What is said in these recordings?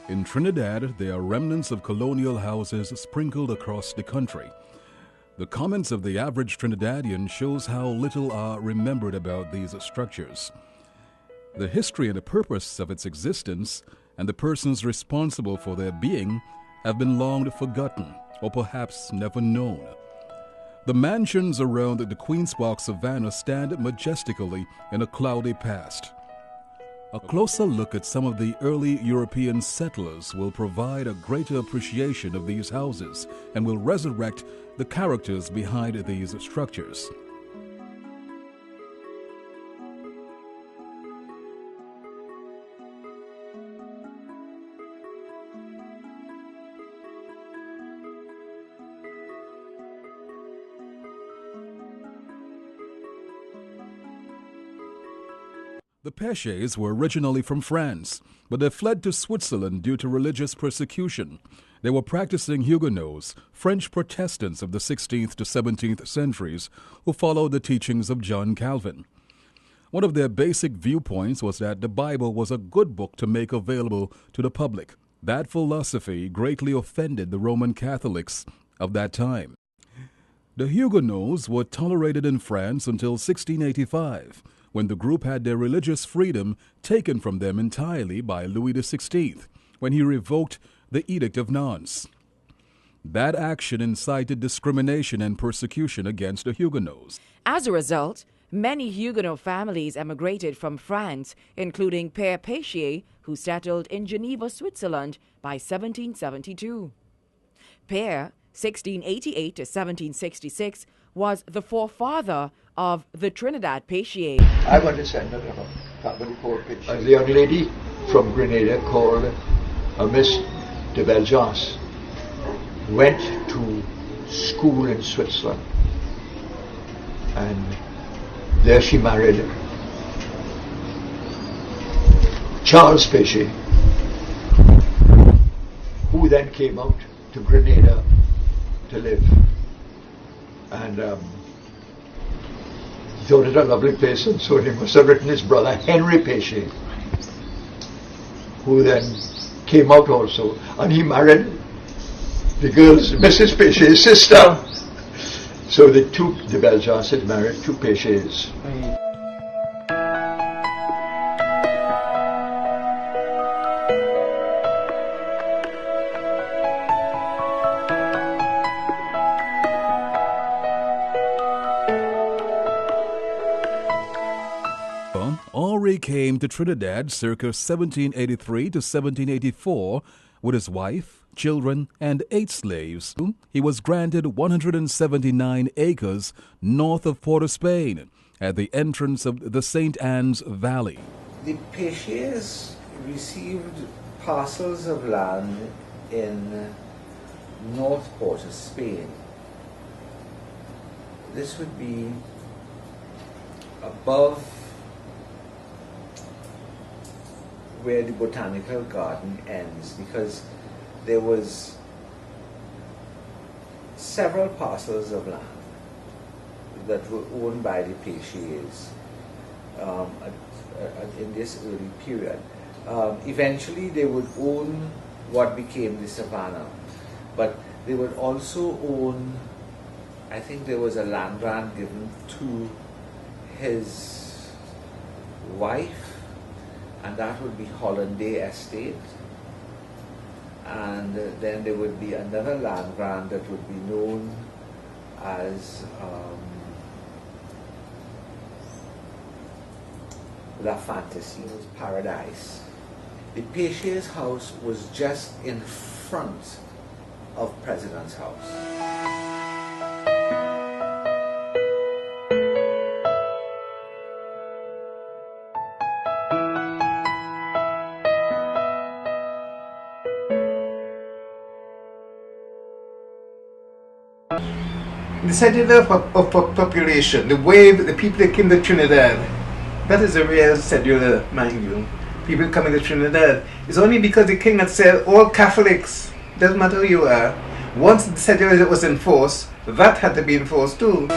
In Trinidad, there are remnants of colonial houses sprinkled across the country. The comments of the average Trinidadian shows how little are remembered about these structures. The history and the purpose of its existence and the persons responsible for their being have been long forgotten or perhaps never known. The mansions around the Queen's Park Savannah stand majestically in a cloudy past. A closer look at some of the early European settlers will provide a greater appreciation of these houses and will resurrect the characters behind these structures. The Péchés were originally from France, but they fled to Switzerland due to religious persecution. They were practicing Huguenots, French Protestants of the 16th to 17th centuries, who followed the teachings of John Calvin. One of their basic viewpoints was that the Bible was a good book to make available to the public. That philosophy greatly offended the Roman Catholics of that time. The Huguenots were tolerated in France until 1685, when the group had their religious freedom taken from them entirely by Louis XVI, when he revoked the Edict of Nantes. That action incited discrimination and persecution against the Huguenots. As a result, many Huguenot families emigrated from France, including Père Péché, who settled in Geneva, Switzerland by 1772. Père, 1688 to 1766, was the forefather of the Trinidad Péché. I was descendant of a family called Péché. A young lady from Grenada called Miss de Belgiance went to school in Switzerland, and there she married Charles Péché, who then came out to Grenada to live. And he thought it a lovely place, and so he must have written his brother Henry Péché, who then came out also, and he married the girl's, Mrs. Péché's sister. So the Belgians had married two Péchés. Henri came to Trinidad circa 1783 to 1784 with his wife, children, and 8 slaves. He was granted 179 acres north of Port of Spain at the entrance of the St. Anne's Valley. The Péchés received parcels of land in North Port of Spain. This would be above where the botanical garden ends, because there was several parcels of land that were owned by the Péchés in this early period. Eventually they would own what became the Savannah, but they would also own, I think there was a land grant given to his wife, and that would be Hollanday Estate. And then there would be another land grant that would be known as La Fantasie's Paradise. The Péchés' house was just in front of President's house. The setting of population, the way the people that came to Trinidad, that is a real schedule, mind you. People coming to Trinidad. It's only because the king had said all Catholics, doesn't matter who you are, once the schedule was enforced, that had to be enforced too.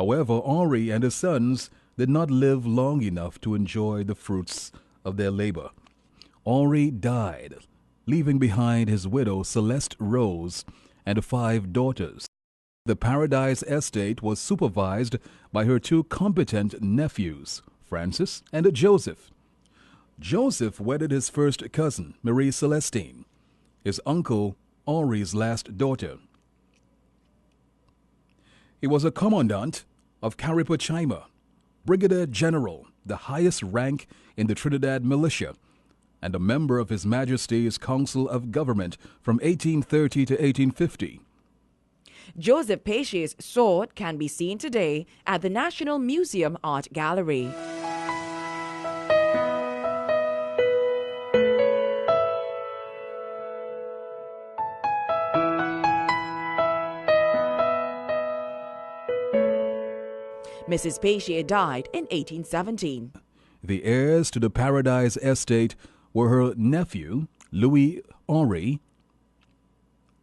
However, Henri and his sons did not live long enough to enjoy the fruits of their labor. Henri died, leaving behind his widow Celeste Rose and 5 daughters. The Paradise estate was supervised by her 2 competent nephews, Francis and Joseph. Joseph wedded his first cousin, Marie Celestine, his uncle Henri's last daughter. He was a commandant of Caripachaima, brigadier general, the highest rank in the Trinidad militia, and a member of His Majesty's Council of Government from 1830 to 1850. Joseph Péché's sword can be seen today at the National Museum Art Gallery. Mrs. Péché died in 1817. The heirs to the Paradise estate were her nephew, Louis Henri,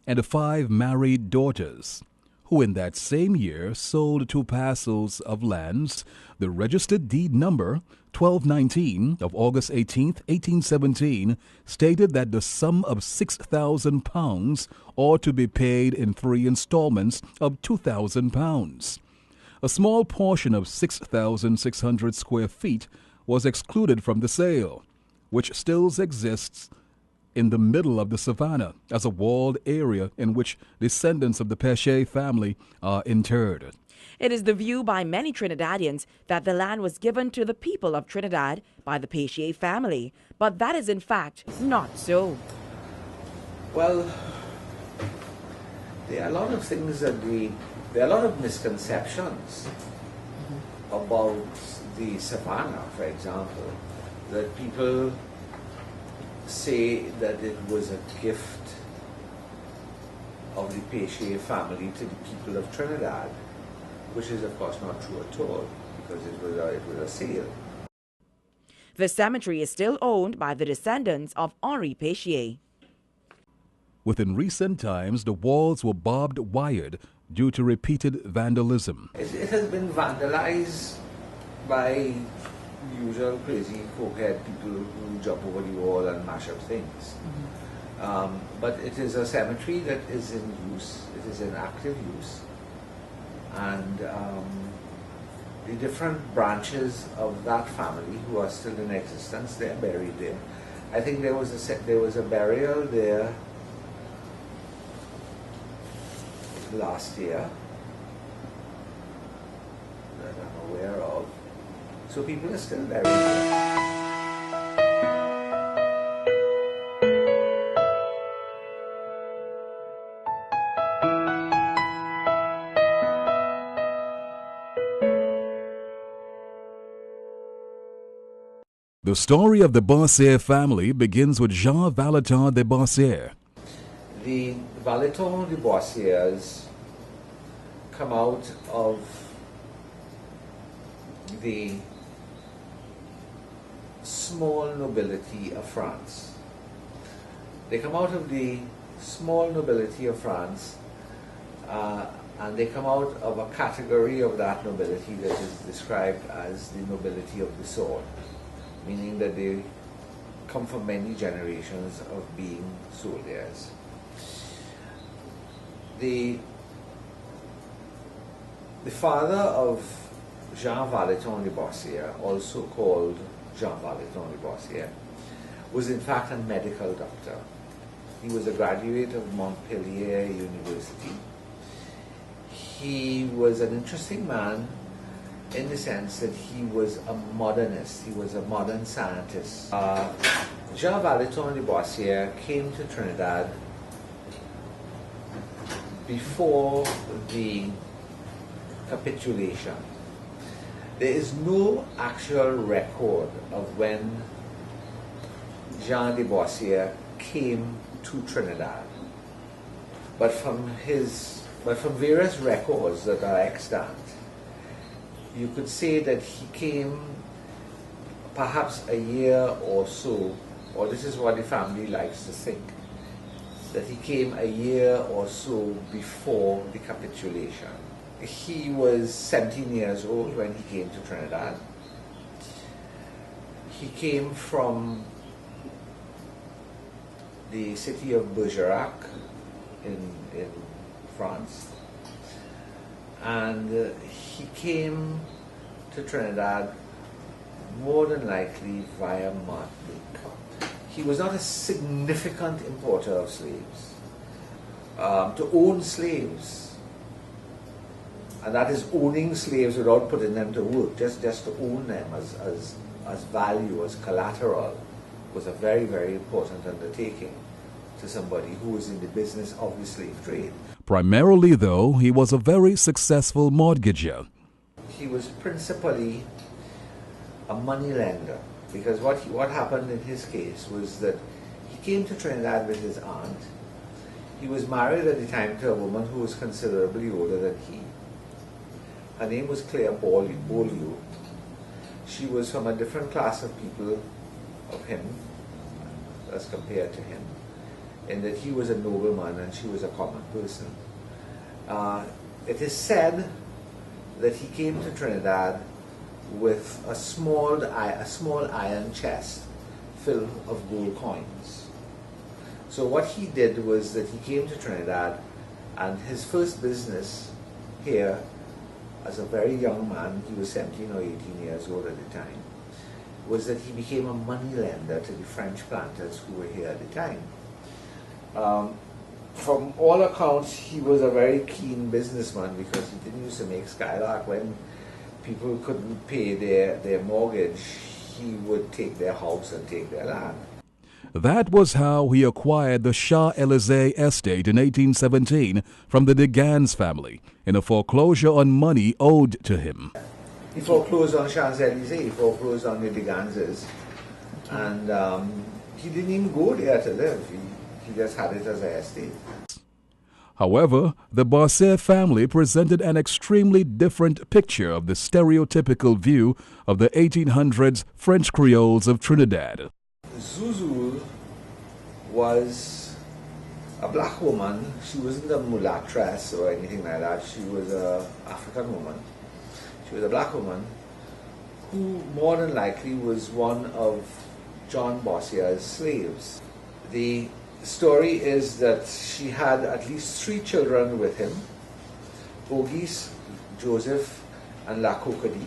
and 5 married daughters, who in that same year sold 2 parcels of lands. The registered deed number 1219 of August 18, 1817, stated that the sum of £6,000 ought to be paid in 3 installments of £2,000. A small portion of 6,600 square feet was excluded from the sale, which still exists in the middle of the savannah as a walled area in which descendants of the Péché family are interred. It is the view by many Trinidadians that the land was given to the people of Trinidad by the Péché family, but that is in fact not so. Well, there are a lot of things that there are a lot of misconceptions about the savannah, for example, that people say that it was a gift of the Péché family to the people of Trinidad, which is of course not true at all, because it was a sale. The cemetery is still owned by the descendants of Henri Péché. Within recent times, the walls were barbed wired due to repeated vandalism. It has been vandalized by usual crazy cokehead people who jump over the wall and mash up things. But it is a cemetery that is in use, it is in active use, and the different branches of that family who are still in existence, they are buried there. I think there was a burial there last year that I'm aware of. So people are still buried there. The story of the Bossier family begins with Jean Valentin de Bossier. The Valentin de Boissiers come out of the small nobility of France. They come out of the small nobility of France, and they come out of a category of that nobility that is described as the nobility of the sword, meaning that they come from many generations of being soldiers. The father of Jean Valentin de Boissier, also called Jean Valentin de Boissier, was in fact a medical doctor. He was a graduate of Montpellier University. He was an interesting man in the sense that he was a modernist, he was a modern scientist. Jean Valentin de Boissier came to Trinidad before the capitulation. There is no actual record of when Jean de Boissier came to Trinidad, but from various records that are extant, you could say that he came perhaps a year or so, or this is what the family likes to think, that he came a year or so before the capitulation. he was 17 years old when he came to Trinidad. He came from the city of Bergerac in France, and he came to Trinidad more than likely via Martinique. He was not a significant importer of slaves. To own slaves, and that is owning slaves without putting them to work, just to own them as value, as collateral, was a very, very important undertaking to somebody who was in the business of the slave trade. Primarily, though, he was a very successful mortgager. He was principally a money lender, because what happened in his case was that he came to Trinidad with his aunt. He was married at the time to a woman who was considerably older than he. Her name was Claire Beaulieu. She was from a different class of people of him as compared to him, in that he was a nobleman and she was a common person. It is said that he came to Trinidad with a small iron chest filled of gold coins. So what he did was that he came to Trinidad, and his first business here, as a very young man, he was 17 or 18 years old at the time, was that he became a money lender to the French planters who were here at the time. From all accounts, he was a very keen businessman, because he didn't used to make skylark. When people couldn't pay their mortgage, he would take their house and take their land. That was how he acquired the Champs-Élysées estate in 1817 from the Deganes family, in a foreclosure on money owed to him. He foreclosed on Champs-Élysées, he foreclosed on the Deganeses, and he didn't even go there to live. He just had it as an estate. However, the Bossier family presented an extremely different picture of the stereotypical view of the 1800s French Creoles of Trinidad. Zuzul was a black woman. She wasn't a mulatress or anything like that. She was an African woman. She was a black woman who more than likely was one of John Bossier's slaves. The story is that she had at least 3 children with him: Auguste, Joseph, and La Cocody.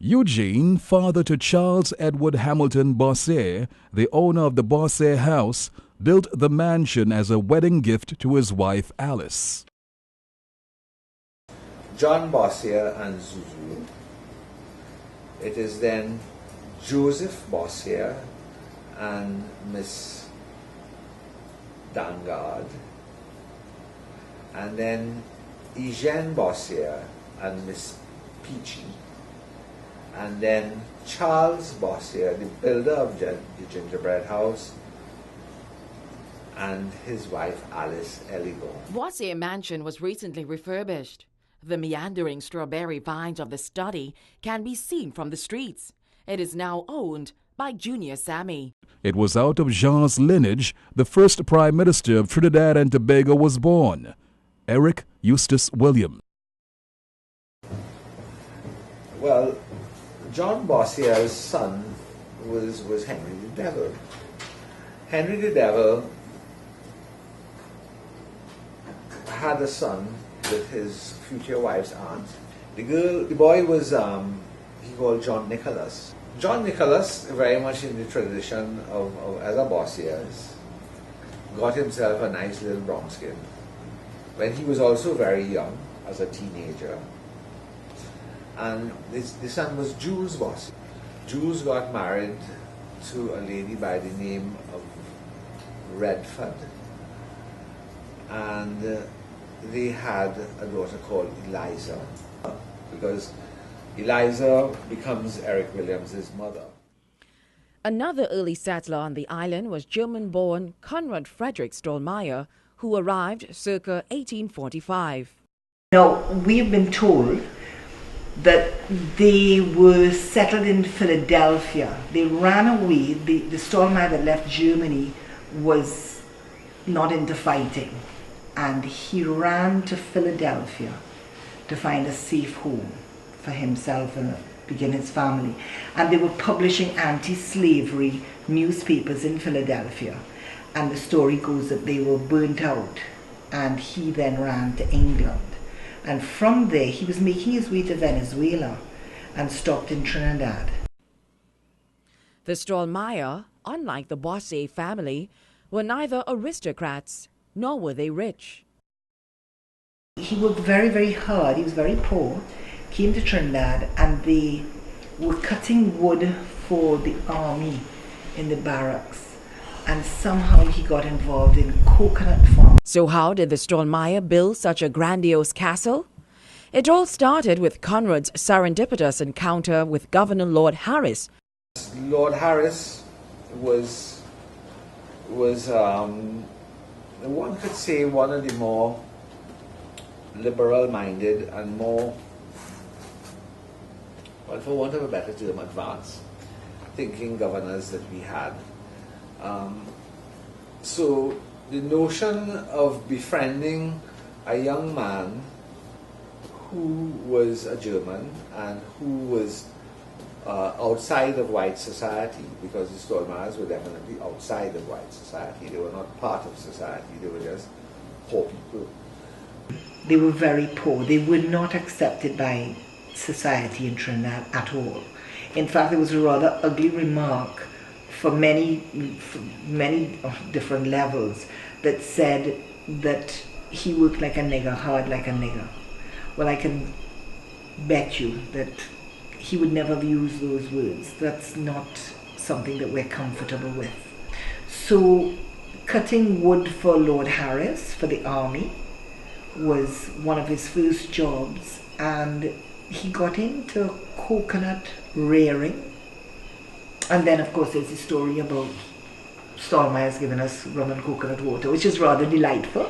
Eugene, father to Charles Edward Hamilton Bossier, the owner of the Bossier house, built the mansion as a wedding gift to his wife Alice. John Bossier and Zuzu. It is then Joseph Bossier and Miss Dangard, and then Eugène Bossier and Miss Peachy, and then Charles Bossier, the builder of the gingerbread house, and his wife Alice Eligo. Bossier Mansion was recently refurbished. The meandering strawberry vines of the study can be seen from the streets. It is now owned by Junior Sammy. It was out of Jean's lineage the first Prime Minister of Trinidad and Tobago was born, Eric Eustace Williams. Well, John Bossier's son was Henry the Devil. Henry the Devil had a son with his future wife's aunt. The boy was he called John Nicholas. John Nicholas, very much in the tradition of other Bossiers, got himself a nice little brown skin when he was also very young, as a teenager. And the son was Jules Bossier. Jules got married to a lady by the name of Redford, and they had a daughter called Eliza, because Eliza becomes Eric Williams' mother. Another early settler on the island was German-born Conrad Frederick Stollmeyer, who arrived circa 1845. Now, we've been told that they were settled in Philadelphia. They ran away. The Stollmeyer that left Germany was not into fighting, and he ran to Philadelphia to find a safe home for himself and begin his family. And they were publishing anti-slavery newspapers in Philadelphia. And the story goes that they were burnt out, and he then ran to England. And from there, he was making his way to Venezuela and stopped in Trinidad. The Stallmeyer, unlike the Bosse family, were neither aristocrats nor were they rich. He worked very, very hard. He was very poor, came to Trinidad, and they were cutting wood for the army in the barracks. And somehow he got involved in coconut farming. So how did the Stallmeyer build such a grandiose castle? It all started with Conrad's serendipitous encounter with Governor Lord Harris. Lord Harris was one could say one of the more liberal-minded and more, well, for want of a better term, advanced thinking governors that we had. So the notion of befriending a young man who was a German and who was outside of white society, because the Stallmeyers were definitely outside of white society. They were not part of society, they were just poor people. They were very poor. They were not accepted by society in Trinidad at all. In fact, there was a rather ugly remark for many different levels that said that he worked like a nigger, hard like a nigger. Well, I can bet you that he would never have used those words. That's not something that we're comfortable with. So cutting wood for Lord Harris, for the army, was one of his first jobs, and he got into coconut rearing. And then, of course, there's the story about Stallmeyer's giving us rum and coconut water, which is rather delightful.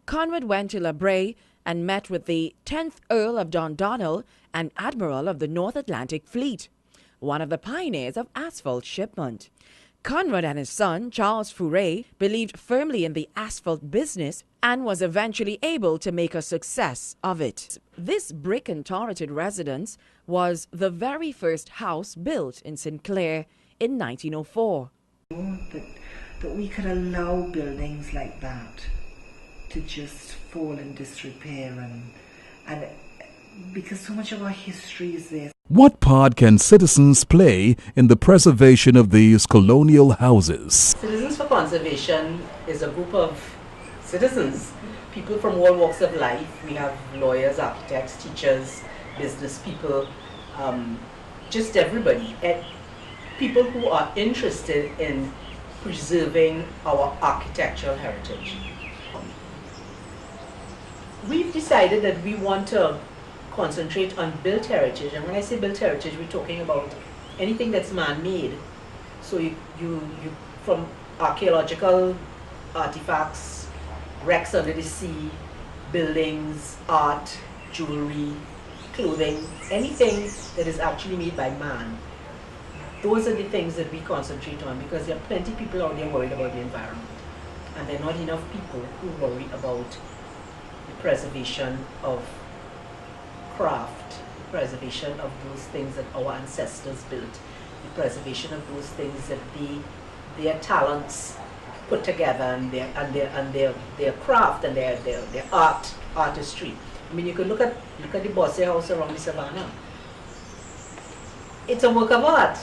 Conrad went to La Brea and met with the 10th Earl of Dundonald and Admiral of the North Atlantic Fleet, one of the pioneers of asphalt shipment. Conrad and his son, Charles Fourier, believed firmly in the asphalt business and was eventually able to make a success of it. This brick and turreted residence was the very first house built in St. Clair in 1904. That we could allow buildings like that to just fall in disrepair, and because so much of our history is there. What part can citizens play in the preservation of these colonial houses? Citizens for Conservation is a group of citizens, people from all walks of life. We have lawyers, architects, teachers, business people, just everybody. And people who are interested in preserving our architectural heritage. We've decided that we want to concentrate on built heritage, and when I say built heritage, we're talking about anything that's man-made. So you from archaeological artifacts, wrecks under the sea, buildings, art, jewelry, clothing, anything that is actually made by man. Those are the things that we concentrate on, because there are plenty of people out there worried about the environment, and there are not enough people who worry about the preservation of craft, the preservation of those things that our ancestors built, the preservation of those things that their talents put together, and their craft and their artistry. I mean, you could look at the Bosse house around the savannah. It's a work of art.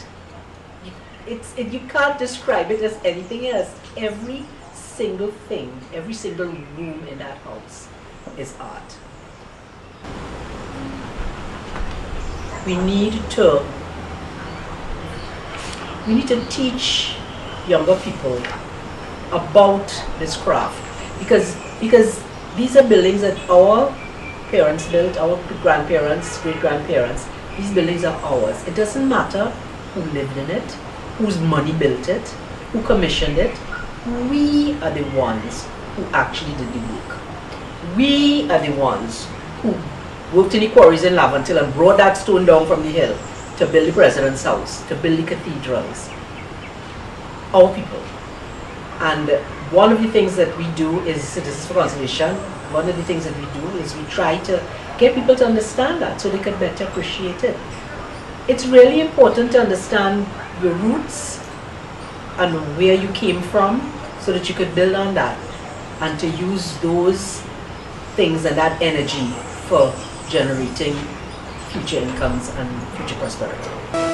You can't describe it as anything else. Every single thing, every single room in that house is art. We need to teach younger people about this craft, because these are buildings that our parents built, our grandparents, great-grandparents. These buildings are ours. It doesn't matter who lived in it, whose money built it, who commissioned it. We are the ones who actually did the work. We are the ones who worked in the quarries in Laventille and brought that stone down from the hill to build the president's house, to build the cathedrals. Our people. And one of the things that we do is Citizens for Conservation. One of the things that we do is we try to get people to understand that so they can better appreciate it. It's really important to understand your roots and where you came from so that you could build on that and to use those things and that energy for generating future incomes and future prosperity.